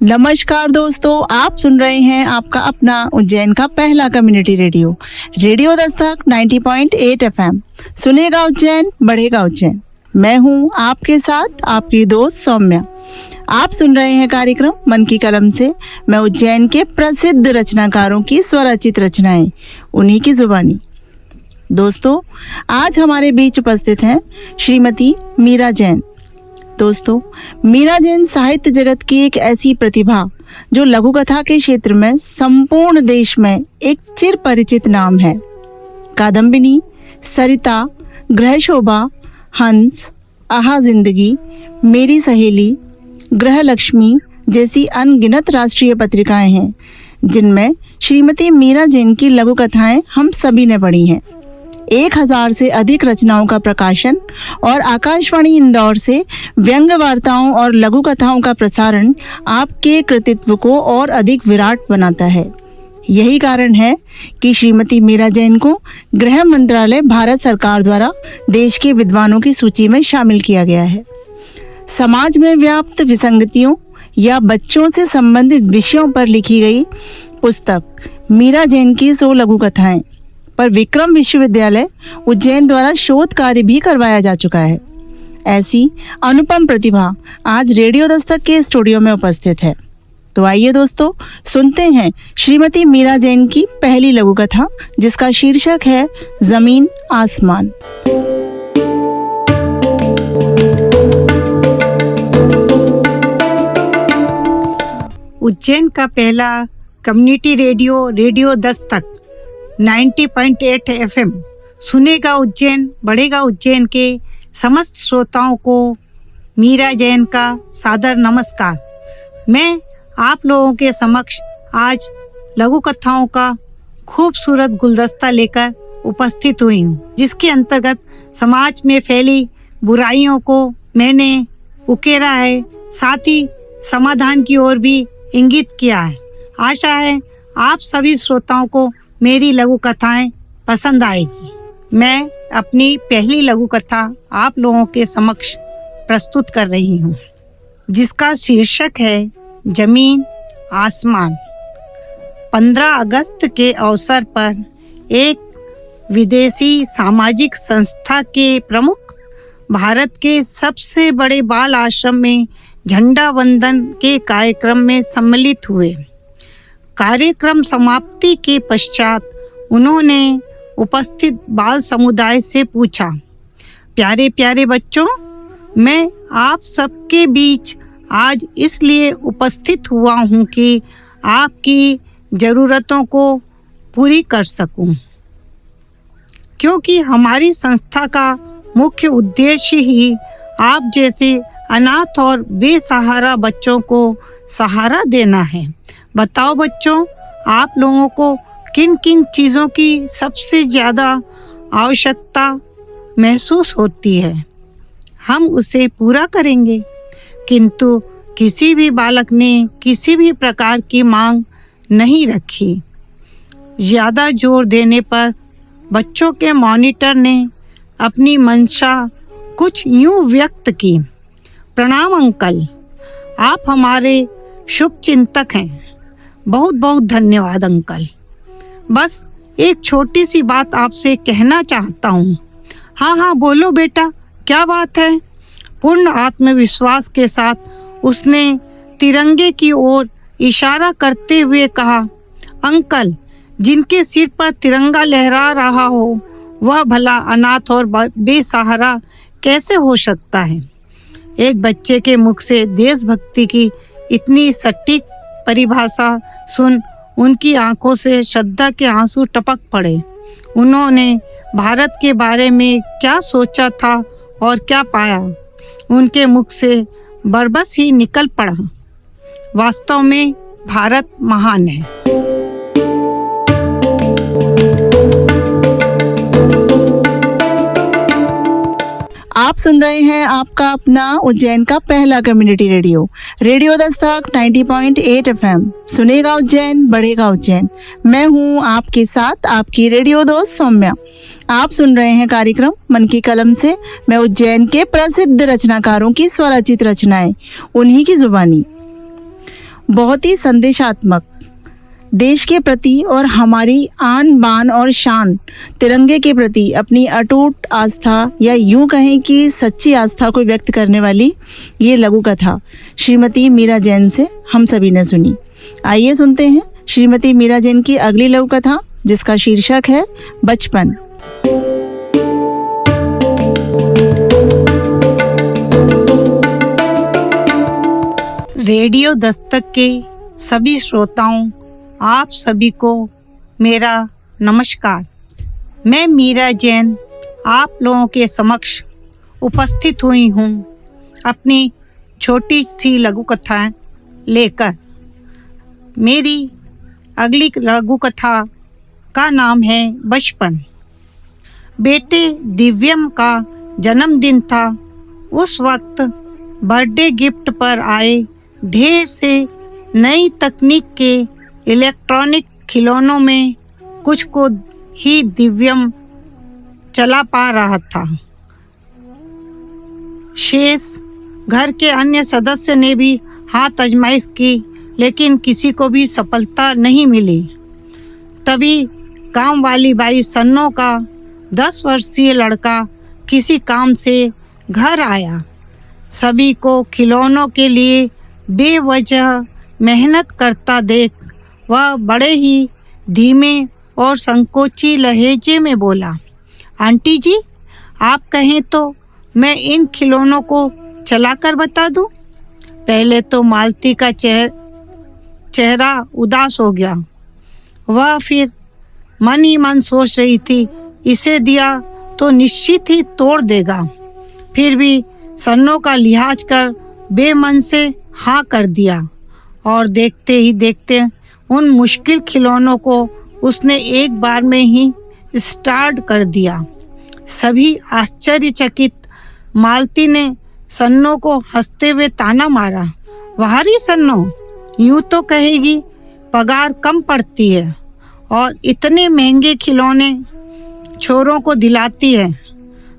नमस्कार दोस्तों, आप सुन रहे हैं आपका अपना उज्जैन का पहला community radio radio Dastak 90.8 FM। सुनेगा उज्जैन, बढ़ेगा उज्जैन। मैं हूं आपके साथ आपकी दोस्त सौम्या। आप सुन रहे हैं कार्यक्रम मन की कलम से। मैं उज्जैन के प्रसिद्ध रचनाकारों की स्वरचित रचनाएं, उन्हीं की जुबानी। दोस्तों, आज हमारे बीच उपस्थित हैं श्रीमती मीरा जैन। दोस्तों, मीरा जैन साहित्य जगत की एक ऐसी प्रतिभा जो लघु कथा के क्षेत्र में संपूर्ण देश में एक चिर परिचित नाम है। कादम्बिनी, सरिता, गृह शोभा, हंस, आहा जिंदगी, मेरी सहेली, गृह लक्ष्मी जैसी अनगिनत राष्ट्रीय पत्रिकाएं हैं जिनमें श्रीमती मीरा जैन की लघु कथाएं हम सभी ने पढ़ी हैं। 1000 से अधिक रचनाओं का प्रकाशन और आकाशवाणी इंदौर से व्यंग्य वार्ताओं और लघु कथाओं का प्रसारण आपके कृतित्व को और अधिक विराट बनाता है। यही कारण है कि श्रीमती मीरा जैन को गृह मंत्रालय भारत सरकार द्वारा देश के विद्वानों की सूची में शामिल किया गया है। समाज में व्याप्त विसंगतियों या बच्चों से संबंधित विषयों पर लिखी गई पुस्तक मीरा जैन की 100 लघु कथाएं पर विक्रम विश्वविद्यालय उज्जैन द्वारा शोध कार्य भी करवाया जा चुका है। ऐसी अनुपम प्रतिभा आज रेडियो दस्तक के स्टूडियो में उपस्थित है। तो आइए दोस्तों, सुनते हैं श्रीमती मीरा जैन की पहली लघु कथा जिसका शीर्षक है जमीन आसमान। उज्जैन का पहला community radio radio Dastak 90.8 FM सुनेगा उज्जैन, बढ़ेगा उज्जैन के समस्त श्रोताओं को मीरा जैन का सादर नमस्कार। मैं आप लोगों के समक्ष आज लघु कथाओं का खूबसूरत गुलदस्ता लेकर उपस्थित हुई हूँ, जिसके अंतर्गत समाज में फैली बुराइयों को मैंने उकेरा है, साथ ही समाधान की ओर भी इंगित किया है। आशा है आप सभी श्रोताओं को मेरी लघु कथाएं पसंद आएगी। मैं अपनी पहली लघु कथा आप लोगों के समक्ष प्रस्तुत कर रही हूँ, जिसका शीर्षक है जमीन आसमान। 15 अगस्त के अवसर पर एक विदेशी सामाजिक संस्था के प्रमुख भारत के सबसे बड़े बाल आश्रम में झंडा वंदन के कार्यक्रम में सम्मिलित हुए। कार्यक्रम समाप्ति के पश्चात उन्होंने उपस्थित बाल समुदाय से पूछा, प्यारे प्यारे बच्चों, मैं आप सबके बीच आज इसलिए उपस्थित हुआ हूँ कि आपकी ज़रूरतों को पूरी कर सकूँ, क्योंकि हमारी संस्था का मुख्य उद्देश्य ही आप जैसे अनाथ और बेसहारा बच्चों को सहारा देना है। बताओ बच्चों, आप लोगों को किन किन चीज़ों की सबसे ज़्यादा आवश्यकता महसूस होती है, हम उसे पूरा करेंगे। किंतु किसी भी बालक ने किसी भी प्रकार की मांग नहीं रखी। ज़्यादा जोर देने पर बच्चों के मॉनिटर ने अपनी मंशा कुछ यूँ व्यक्त की, प्रणाम अंकल, आप हमारे शुभ चिंतक हैं। बहुत बहुत धन्यवाद अंकल। बस एक छोटी सी बात आपसे कहना चाहता हूँ। हाँ हाँ बोलो बेटा, क्या बात है? पूर्ण आत्मविश्वास के साथ उसने तिरंगे की ओर इशारा करते हुए कहा, अंकल, जिनके सिर पर तिरंगा लहरा रहा हो वह भला अनाथ और बेसहारा कैसे हो सकता है? एक बच्चे के मुख से देशभक्ति की इतनी सटीक परिभाषा सुन उनकी आंखों से श्रद्धा के आंसू टपक पड़े। उन्होंने भारत के बारे में क्या सोचा था और क्या पाया, उनके मुख से बरबस ही निकल पड़ा। वास्तव में भारत महान है। आप सुन रहे हैं आपका अपना उज्जैन का पहला community radio radio Dastak 90.8 FM। सुनेगा उज्जैन, बढ़ेगा उज्जैन। मैं हूं आपके साथ आपकी रेडियो दोस्त सौम्या। आप सुन रहे हैं कार्यक्रम मन की कलम से। मैं उज्जैन के प्रसिद्ध रचनाकारों की स्वरचित रचनाएं, उन्हीं की जुबानी। बहुत ही संदेशात्मक, देश के प्रति और हमारी आन बान और शान तिरंगे के प्रति अपनी अटूट आस्था या यूं कहें कि सच्ची आस्था को व्यक्त करने वाली ये लघु कथा श्रीमती मीरा जैन से हम सभी ने सुनी। आइए सुनते हैं श्रीमती मीरा जैन की अगली लघु कथा, जिसका शीर्षक है बचपन। रेडियो दस्तक के सभी श्रोताओं, आप सभी को मेरा नमस्कार। मैं मीरा जैन आप लोगों के समक्ष उपस्थित हुई हूँ अपनी छोटी सी लघु कथा लेकर। मेरी अगली लघु कथा का नाम है बचपन। बेटे दिव्यम का जन्मदिन था। उस वक्त बर्थडे गिफ्ट पर आए ढेर से नई तकनीक के इलेक्ट्रॉनिक खिलौनों में कुछ को ही दिव्यम चला पा रहा था। शेष घर के अन्य सदस्य ने भी हाथ आजमाइश की, लेकिन किसी को भी सफलता नहीं मिली। तभी काम वाली बाई सन्नो का 10 वर्षीय लड़का किसी काम से घर आया। सभी को खिलौनों के लिए बेवजह मेहनत करता देख वह बड़े ही धीमे और संकोची लहजे में बोला, आंटी जी, आप कहें तो मैं इन खिलौनों को चलाकर बता दूं। पहले तो मालती का चेहरा उदास हो गया। वह फिर मन ही मन सोच रही थी, इसे दिया तो निश्चित ही तोड़ देगा। फिर भी सन्नो का लिहाज कर बेमन से हाँ कर दिया और देखते ही देखते उन मुश्किल खिलौनों को उसने एक बार में ही स्टार्ट कर दिया। सभी आश्चर्यचकित। मालती ने सन्नो को हंसते हुए ताना मारा, वाहरी सन्नो, यूं तो कहेगी पगार कम पड़ती है और इतने महंगे खिलौने छोरों को दिलाती है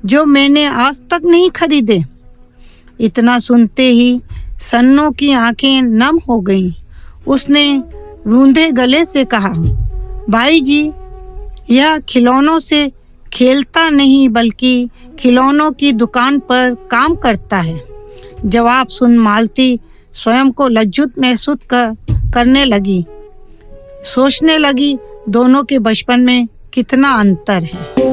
जो मैंने आज तक नहीं खरीदे। इतना सुनते ही सन्नो की आंखें नम हो गईं। उसने रूंधे गले से कहा, भाई जी, यह खिलौनों से खेलता नहीं बल्कि खिलौनों की दुकान पर काम करता है। जवाब सुन मालती स्वयं को लज्जित महसूस करने लगी। सोचने लगी दोनों के बचपन में कितना अंतर है।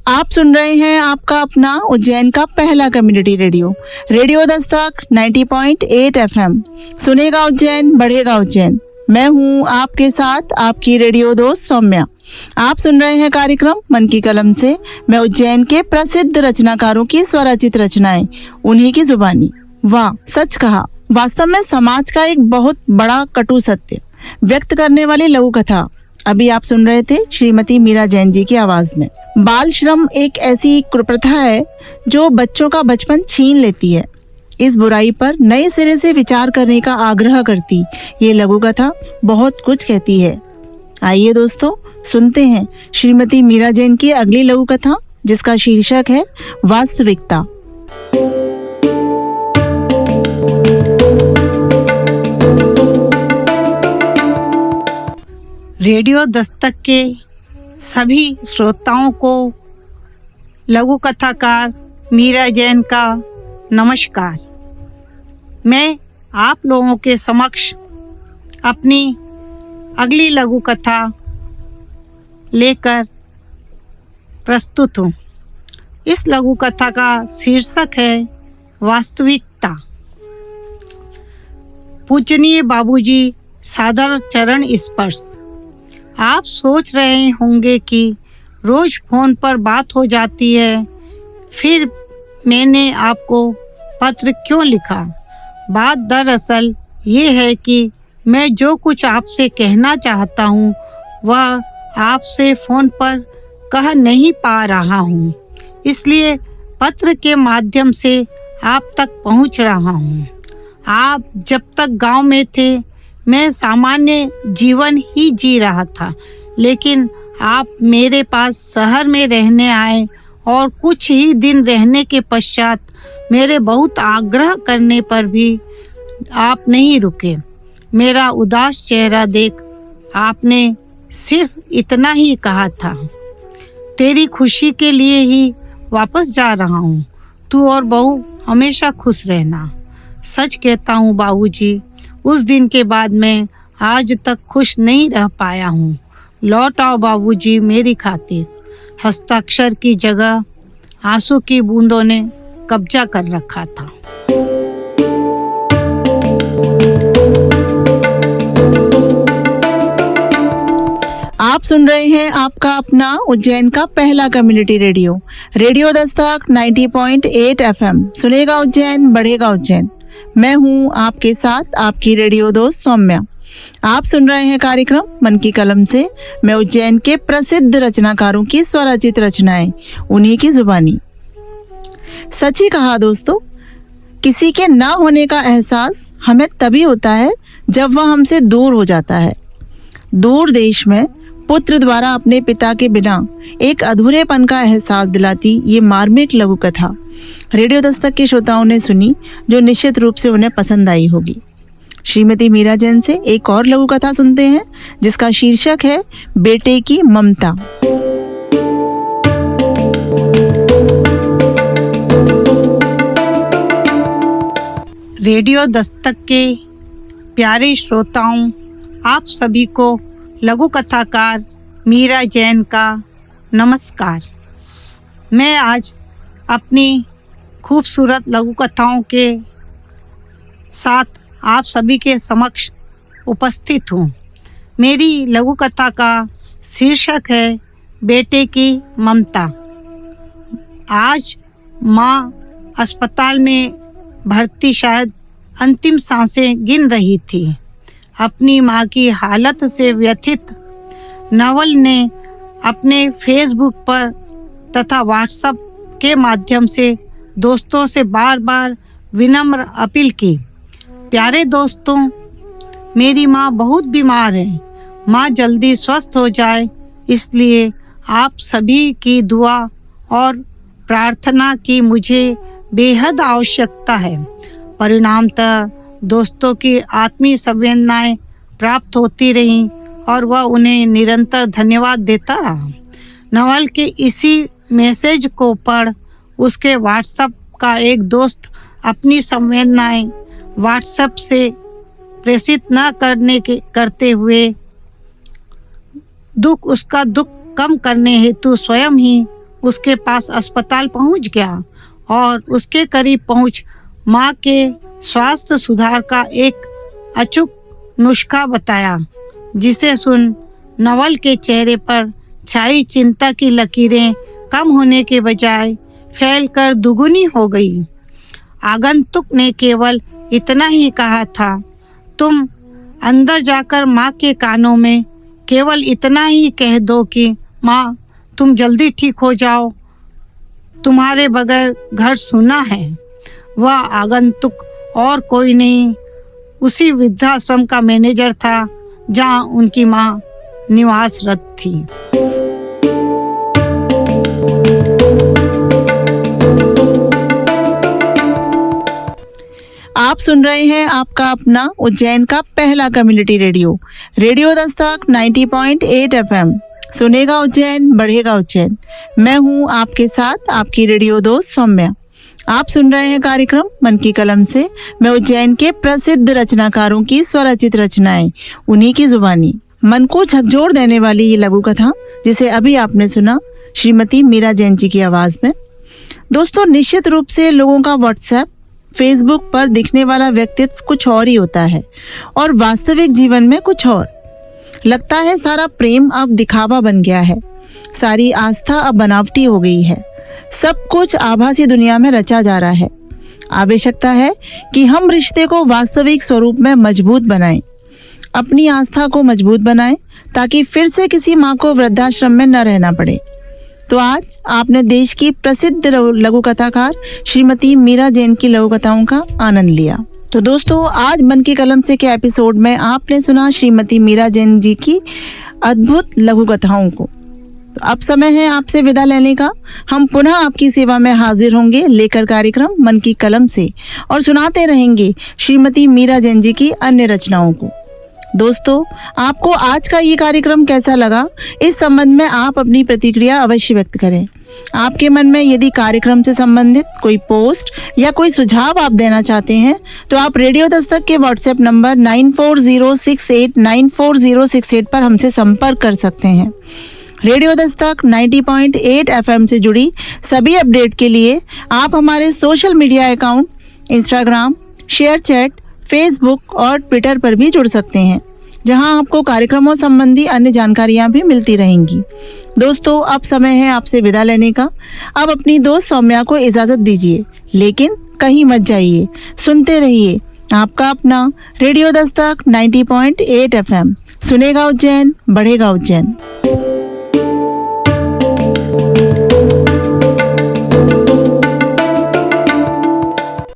आप सुन रहे हैं आपका अपना उज्जैन का पहला community radio, radio Dastak 90.8 FM। सुनेगा उज्जैन, बढ़ेगा उज्जैन। मैं हूं आपके साथ आपकी रेडियो दोस्त सौम्या। आप सुन रहे हैं कार्यक्रम मन की कलम से। मैं उज्जैन के प्रसिद्ध रचनाकारों की स्वरचित रचनाएं, उन्हीं की जुबानी। वाह, सच कहा। वास्तव में समाज का एक बहुत बड़ा कटु सत्य व्यक्त करने वाली लघु कथा अभी आप सुन रहे थे श्रीमती मीरा जैन जी की आवाज में। बाल श्रम एक ऐसी कुप्रथा है जो बच्चों का बचपन छीन लेती है। इस बुराई पर नए सिरे से विचार करने का आग्रह करती ये लघु कथा बहुत कुछ कहती है। आइए दोस्तों, सुनते हैं श्रीमती मीरा जैन की अगली लघु कथा, जिसका शीर्षक है वास्तविकता। रेडियो दस्तक के सभी श्रोताओं को लघु कथाकार मीरा जैन का नमस्कार। मैं आप लोगों के समक्ष अपनी अगली लघु कथा लेकर प्रस्तुत हूँ। इस लघु कथा का शीर्षक है वास्तविकता। पूजनीय बाबूजी, सादर चरण स्पर्श। आप सोच रहे होंगे कि रोज फोन पर बात हो जाती है, फिर मैंने आपको पत्र क्यों लिखा। बात दरअसल ये है कि मैं जो कुछ आपसे कहना चाहता हूँ वह आपसे फोन पर कह नहीं पा रहा हूँ, इसलिए पत्र के माध्यम से आप तक पहुँच रहा हूँ। आप जब तक गांव में थे मैं सामान्य जीवन ही जी रहा था, लेकिन आप मेरे पास शहर में रहने आए और कुछ ही दिन रहने के पश्चात मेरे बहुत आग्रह करने पर भी आप नहीं रुके। मेरा उदास चेहरा देख आपने सिर्फ इतना ही कहा था, तेरी खुशी के लिए ही वापस जा रहा हूँ, तू और बहू हमेशा खुश रहना। सच कहता हूँ बाबूजी, उस दिन के बाद मैं आज तक खुश नहीं रह पाया हूँ। लौट आओ बाबूजी मेरी खातिर। हस्ताक्षर की जगह आंसू की बूंदों ने कब्जा कर रखा था। आप सुन रहे हैं आपका अपना उज्जैन का पहला community radio, radio Dastak 90.8 FM। सुनेगा उज्जैन, बढ़ेगा उज्जैन। मैं हूं आपके साथ आपकी रेडियो दोस्त सौम्या। आप सुन रहे हैं कार्यक्रम मन की कलम से। मैं उज्जैन के प्रसिद्ध रचनाकारों की स्वरचित रचनाएं, उन्हीं की जुबानी। सच ही कहा दोस्तों, किसी के ना होने का एहसास हमें तभी होता है जब वह हमसे दूर हो जाता है। दूर देश में पुत्र द्वारा अपने पिता के बिना एक अधूरेपन का एहसास दिलाती ये मार्मिक लघु कथा रेडियो दस्तक के श्रोताओं ने सुनी, जो निश्चित रूप से उन्हें पसंद आई होगी। श्रीमती मीरा जैन से एक और लघु कथा सुनते हैं, जिसका शीर्षक है बेटे की ममता। रेडियो दस्तक के प्यारे श्रोताओं, आप सभी को लघु कथाकार मीरा जैन का नमस्कार। मैं आज अपनी खूबसूरत लघु कथाओं के साथ आप सभी के समक्ष उपस्थित हूँ। मेरी लघु कथा का शीर्षक है बेटे की ममता। आज माँ अस्पताल में भर्ती शायद अंतिम सांसें गिन रही थी। अपनी माँ की हालत से व्यथित नवल ने अपने फेसबुक पर तथा व्हाट्सएप के माध्यम से दोस्तों से बार बार विनम्र अपील की, प्यारे दोस्तों, मेरी माँ बहुत बीमार है। माँ जल्दी स्वस्थ हो जाए, इसलिए आप सभी की दुआ और प्रार्थना की मुझे बेहद आवश्यकता है। परिणामतः दोस्तों की आत्मीय संवेदनाएं प्राप्त होती रहीं और वह उन्हें निरंतर धन्यवाद देता रहा। नवल के इसी मैसेज को पढ़ उसके व्हाट्सएप का एक दोस्त अपनी संवेदनाएं व्हाट्सएप से प्रेषित न करते हुए उसका दुख कम करने हेतु स्वयं ही उसके पास अस्पताल पहुंच गया और उसके करीब पहुंच माँ के स्वास्थ्य सुधार का एक अचूक नुस्खा बताया, जिसे सुन नवल के चेहरे पर छाई चिंता की लकीरें कम होने के बजाय फैलकर दुगुनी हो गई। आगंतुक ने केवल इतना ही कहा था, तुम अंदर जाकर माँ के कानों में केवल इतना ही कह दो कि माँ तुम जल्दी ठीक हो जाओ, तुम्हारे बगैर घर सुना है। वह आगंतुक और कोई नहीं, उसी वृद्धाश्रम का मैनेजर था जहाँ उनकी माँ निवासरत थी। आप सुन रहे हैं आपका अपना उज्जैन का पहला community radio, radio Dastak 90.8 FM। सुनेगा उज्जैन, बढ़ेगा उज्जैन। मैं हूं आपके साथ आपकी रेडियो दोस्त सौम्या। आप सुन रहे हैं कार्यक्रम मन की कलम से। मैं उज्जैन के प्रसिद्ध रचनाकारों की स्वरचित रचनाएं, उन्हीं की जुबानी। मन को झकझोर देने वाली ये लघु कथा, जिसे अभी आपने सुना श्रीमती मीरा जैन जी की आवाज में। दोस्तों, निश्चित रूप से लोगों का व्हाट्सएप, फेसबुक पर दिखने वाला व्यक्तित्व कुछ और ही होता है और वास्तविक जीवन में कुछ और। लगता है सारा प्रेम अब दिखावा बन गया है, सारी आस्था अब बनावटी हो गई है, सब कुछ आभासी दुनिया में रचा जा रहा है। आवश्यकता है कि हम रिश्ते को वास्तविक स्वरूप में मजबूत बनाएं, अपनी आस्था को मजबूत बनाएं, ताकि फिर से किसी माँ को वृद्धाश्रम में न रहना पड़े। तो आज आपने देश की प्रसिद्ध लघु कथाकार श्रीमती मीरा जैन की लघु कथाओं का आनंद लिया। तो दोस्तों, आज मन की कलम से के एपिसोड में आपने सुना श्रीमती मीरा जैन जी की अद्भुत लघु कथाओं को। तो अब समय है आपसे विदा लेने का। हम पुनः आपकी सेवा में हाजिर होंगे लेकर कार्यक्रम मन की कलम से और सुनाते रहेंगे श्रीमती मीरा जैन जी की अन्य रचनाओं को। दोस्तों, आपको आज का ये कार्यक्रम कैसा लगा, इस संबंध में आप अपनी प्रतिक्रिया अवश्य व्यक्त करें। आपके मन में यदि कार्यक्रम से संबंधित कोई पोस्ट या कोई सुझाव आप देना चाहते हैं तो आप रेडियो दस्तक के व्हाट्सएप नंबर 9406894068 पर हमसे संपर्क कर सकते हैं। रेडियो दस्तक 90.8 FM से जुड़ी सभी अपडेट के लिए आप हमारे social media account Instagram, ShareChat, Facebook और ट्विटर पर भी जुड़ सकते हैं, जहां आपको कार्यक्रमों संबंधी अन्य जानकारियां भी मिलती रहेंगी। दोस्तों, अब समय है आपसे विदा लेने का। अब अपनी दोस्त सौम्या को इजाज़त दीजिए, लेकिन कहीं मत जाइए, सुनते रहिए आपका अपना रेडियो दस्तक 90.8 FM। सुनेगा उज्जैन, बढ़ेगा उज्जैन।